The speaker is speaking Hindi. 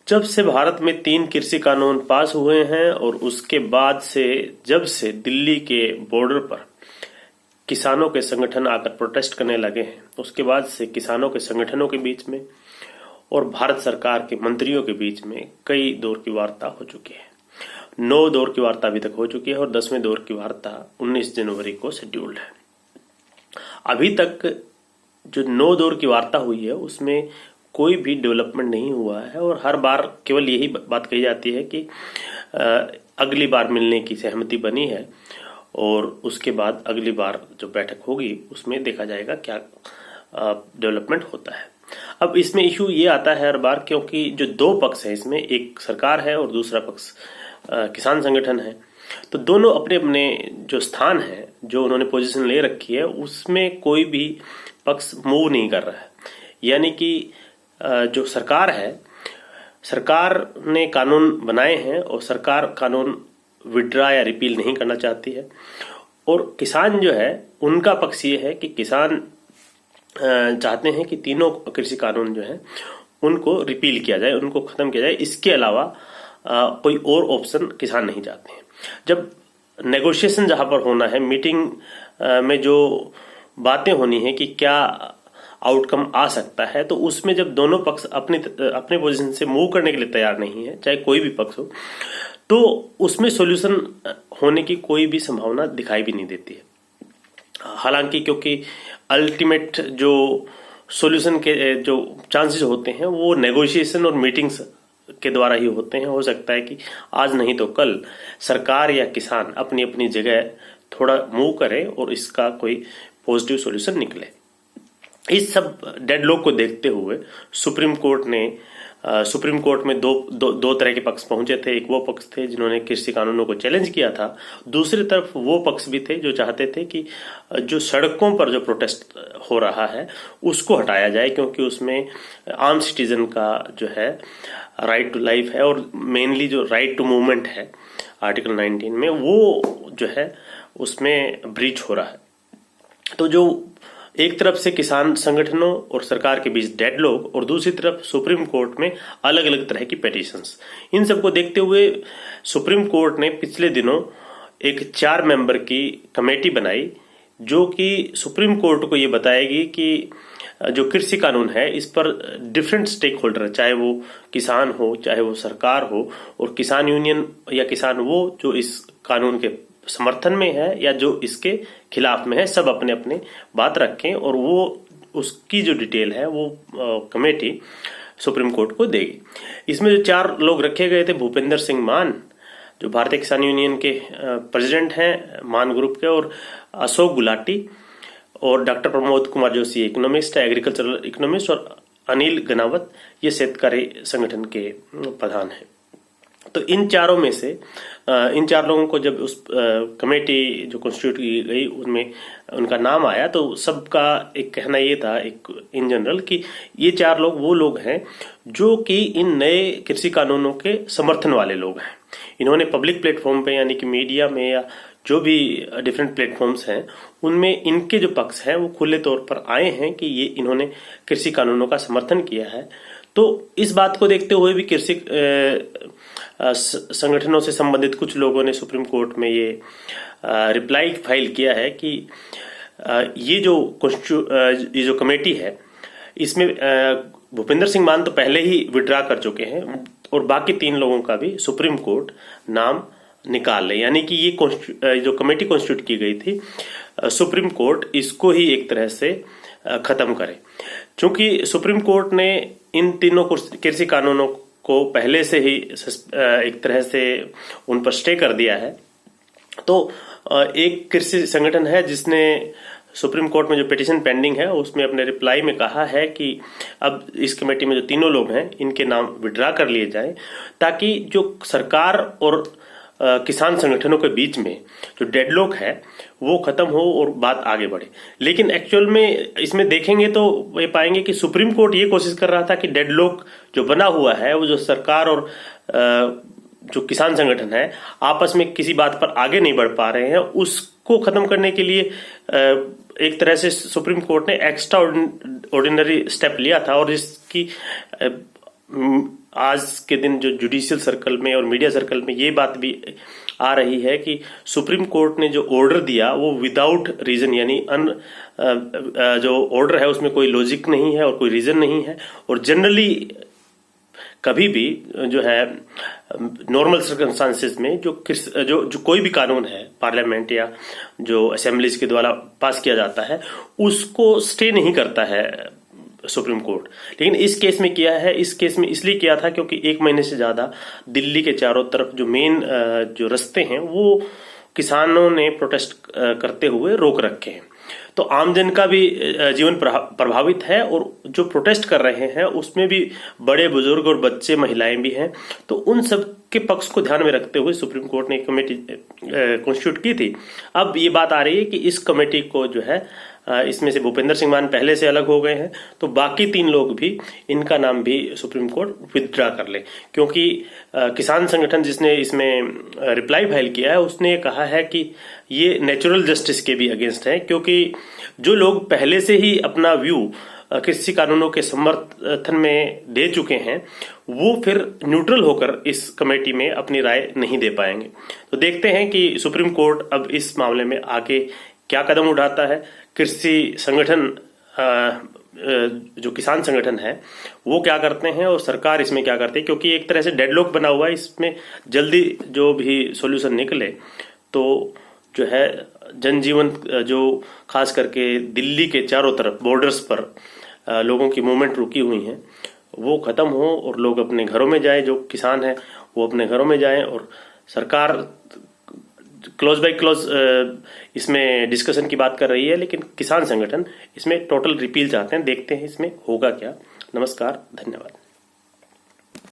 जब से भारत में 3 कृषि कानून पास हुए हैं और उसके बाद से जब से दिल्ली के बॉर्डर पर किसानों के संगठन आकर प्रोटेस्ट करने लगे हैं, उसके बाद से किसानों के संगठनों के बीच में और भारत सरकार के मंत्रियों के बीच में कई दौर की वार्ता हो चुकी है। 9 दौर की वार्ता अभी तक हो चुकी है और 10वें दौर की वार्ता 19 जनवरी को शेड्यूल्ड है। अभी तक जो 9 दौर की वार्ता हुई है उसमें कोई भी डेवलपमेंट नहीं हुआ है और हर बार केवल यही बात कही जाती है कि अगली बार मिलने की सहमति बनी है और उसके बाद अगली बार जो बैठक होगी उसमें देखा जाएगा क्या डेवलपमेंट होता है। अब इसमें इशू ये आता है हर बार, क्योंकि जो 2 पक्ष है इसमें, एक सरकार है और दूसरा पक्ष किसान संगठन है, तो दोनों अपने अपने जो स्थान है, जो उन्होंने पोजीशन ले रखी है, उसमें कोई भी पक्ष मूव नहीं कर रहा है। यानी कि जो सरकार है, सरकार ने कानून बनाए हैं और सरकार कानून विड्रा या रिपील नहीं करना चाहती है और किसान जो है उनका पक्ष ये है कि किसान चाहते हैं कि तीनों कृषि कानून जो है उनको रिपील किया जाए, उनको खत्म किया जाए। इसके अलावा कोई और ऑप्शन किसान नहीं चाहते हैं। जब नेगोशिएशन जहां पर होना है, मीटिंग में जो बातें होनी है कि क्या आउटकम आ सकता है, तो उसमें जब दोनों पक्ष अपने पोजीशन से मूव करने के लिए तैयार नहीं है, चाहे कोई भी पक्ष हो, तो उसमें सॉल्यूशन होने की कोई भी संभावना दिखाई भी नहीं देती है। हालांकि क्योंकि अल्टीमेट जो सॉल्यूशन के जो चांसेस होते हैं वो नेगोशिएशन और मीटिंग्स के द्वारा ही होते हैं। हो सकता है कि आज नहीं तो कल सरकार या किसान अपनी अपनी जगह थोड़ा मूव करे और इसका कोई पॉजिटिव सॉल्यूशन निकले। इस सब डेडलॉक को देखते हुए सुप्रीम कोर्ट में दो तरह के पक्ष पहुंचे थे। एक वो पक्ष थे जिन्होंने कृषि कानूनों को चैलेंज किया था, दूसरी तरफ वो पक्ष भी थे जो चाहते थे कि जो सड़कों पर जो प्रोटेस्ट हो रहा है उसको हटाया जाए, क्योंकि उसमें आम सिटीजन का जो है राइट टू लाइफ है और मेनली जो राइट टू मूवमेंट है आर्टिकल 19 में, वो जो है उसमें ब्रीच हो रहा है। तो जो एक तरफ से किसान संगठनों और सरकार के बीच डेडलॉक और दूसरी तरफ सुप्रीम कोर्ट में अलग अलग तरह की पेटिशंस, इन सबको देखते हुए सुप्रीम कोर्ट ने पिछले दिनों एक 4 मेंबर की कमेटी बनाई जो कि सुप्रीम कोर्ट को ये बताएगी कि जो कृषि कानून है इस पर डिफरेंट स्टेक होल्डर, चाहे वो किसान हो, चाहे वो सरकार हो और किसान यूनियन या किसान वो जो इस कानून के समर्थन में है या जो इसके खिलाफ में है, सब अपने अपने बात रखें और वो उसकी जो डिटेल है वो कमेटी सुप्रीम कोर्ट को देगी। इसमें जो 4 लोग रखे गए थे, भूपेंद्र सिंह मान जो भारतीय किसान यूनियन के प्रेसिडेंट हैं, मान ग्रुप के, और अशोक गुलाटी और डॉक्टर प्रमोद कुमार जोशी इकोनॉमिस्ट है, एग्रीकल्चरल इकोनॉमिस्ट, और अनिल गनावत ये शेतकारी संगठन के प्रधान हैं। तो इन चारों में से इन 4 लोगों को जब उस कमेटी जो कॉन्स्टिट्यूट की गई उनमें उनका नाम आया तो सबका एक कहना ये था, एक इन जनरल, कि ये 4 लोग वो लोग हैं जो कि इन नए कृषि कानूनों के समर्थन वाले लोग हैं। इन्होंने पब्लिक प्लेटफॉर्म पे यानी कि मीडिया में या जो भी डिफरेंट प्लेटफॉर्म्स हैं उनमें इनके जो पक्ष हैं वो खुले तौर पर आए हैं कि ये इन्होंने कृषि कानूनों का समर्थन किया है। तो इस बात को देखते हुए भी कृषि संगठनों से संबंधित कुछ लोगों ने सुप्रीम कोर्ट में ये रिप्लाई फाइल किया है कि ये जो कमेटी है इसमें भूपेंद्र सिंह मान तो पहले ही विड्रा कर चुके हैं और बाकी 3 लोगों का भी सुप्रीम कोर्ट नाम निकाल ले, यानी कि ये जो कमेटी कॉन्स्टिट्यूट की गई थी सुप्रीम कोर्ट इसको ही एक तरह से खत्म करे। चूंकि सुप्रीम कोर्ट ने इन तीनों कृषि कानूनों को पहले से ही एक तरह से उन पर स्टे कर दिया है, तो एक कृषि संगठन है जिसने सुप्रीम कोर्ट में जो पिटीशन पेंडिंग है उसमें अपने रिप्लाई में कहा है कि अब इस कमेटी में जो 3 लोग हैं इनके नाम विड्रा कर लिए जाएं, ताकि जो सरकार और किसान संगठनों के बीच में जो डेडलॉक है वो खत्म हो और बात आगे बढ़े। लेकिन एक्चुअल में इसमें देखेंगे तो ये पाएंगे कि सुप्रीम कोर्ट ये कोशिश कर रहा था कि डेडलॉक जो बना हुआ है वो जो सरकार और जो किसान संगठन है आपस में किसी बात पर आगे नहीं बढ़ पा रहे हैं, उसको खत्म करने के लिए एक तरह से सुप्रीम कोर्ट ने एक्स्ट्रा ऑर्डिनरी स्टेप लिया था और जिसकी आज के दिन जो जुडिशियल सर्कल में और मीडिया सर्कल में ये बात भी आ रही है कि सुप्रीम कोर्ट ने जो ऑर्डर दिया वो विदाउट रीजन, यानी जो ऑर्डर है उसमें कोई लॉजिक नहीं है और कोई रीजन नहीं है। और जनरली कभी भी जो है नॉर्मल सर्कमस्टांसेस में जो कोई भी कानून है पार्लियामेंट या जो असेंबलीज के द्वारा पास किया जाता है उसको स्टे नहीं करता है सुप्रीम कोर्ट। लेकिन इस केस में किया है। इस केस में इसलिए किया था क्योंकि 1 महीने से ज्यादा दिल्ली के चारों तरफ जो मेन जो रास्ते हैं वो किसानों ने प्रोटेस्ट करते हुए रोक रखे हैं। तो आमजन का भी जीवन प्रभावित है और जो प्रोटेस्ट कर रहे हैं उसमें भी बड़े बुजुर्ग और बच्चे महिलाएं भी हैं। तो उन सब के पक्ष को ध्यान में रखते हुए सुप्रीम कोर्ट ने एक कमेटी कॉन्स्टिट्यूट की थी। अब ये बात आ रही है कि इस कमेटी को जो है इसमें से भूपेंद्र सिंह मान पहले से अलग हो गए हैं, तो बाकी 3 लोग भी इनका नाम भी सुप्रीम कोर्ट विथड्रा कर ले। क्योंकि किसान संगठन जिसने इसमें रिप्लाई फाइल किया है उसने कहा है कि ये नेचुरल जस्टिस के भी अगेंस्ट है, क्योंकि जो लोग पहले से ही अपना व्यू कृषि कानूनों के समर्थन में दे चुके हैं वो फिर न्यूट्रल होकर इस कमेटी में अपनी राय नहीं दे पाएंगे। तो देखते हैं कि सुप्रीम कोर्ट अब इस मामले में आगे क्या कदम उठाता है। कृषि संगठन जो किसान संगठन है वो क्या करते हैं और सरकार इसमें क्या करती है, क्योंकि एक तरह से डेडलॉक बना हुआ है। इसमें जल्दी जो भी सॉल्यूशन निकले तो जो है जनजीवन जो खास करके दिल्ली के चारों तरफ बॉर्डर्स पर लोगों की मूवमेंट रुकी हुई है वो खत्म हो और लोग अपने घरों में जाएं। जो किसान है वो अपने घरों में जाएं और सरकार क्लोज बाय क्लोज इसमें डिस्कशन की बात कर रही है, लेकिन किसान संगठन इसमें टोटल रिपील चाहते हैं। देखते हैं इसमें होगा क्या। नमस्कार, धन्यवाद।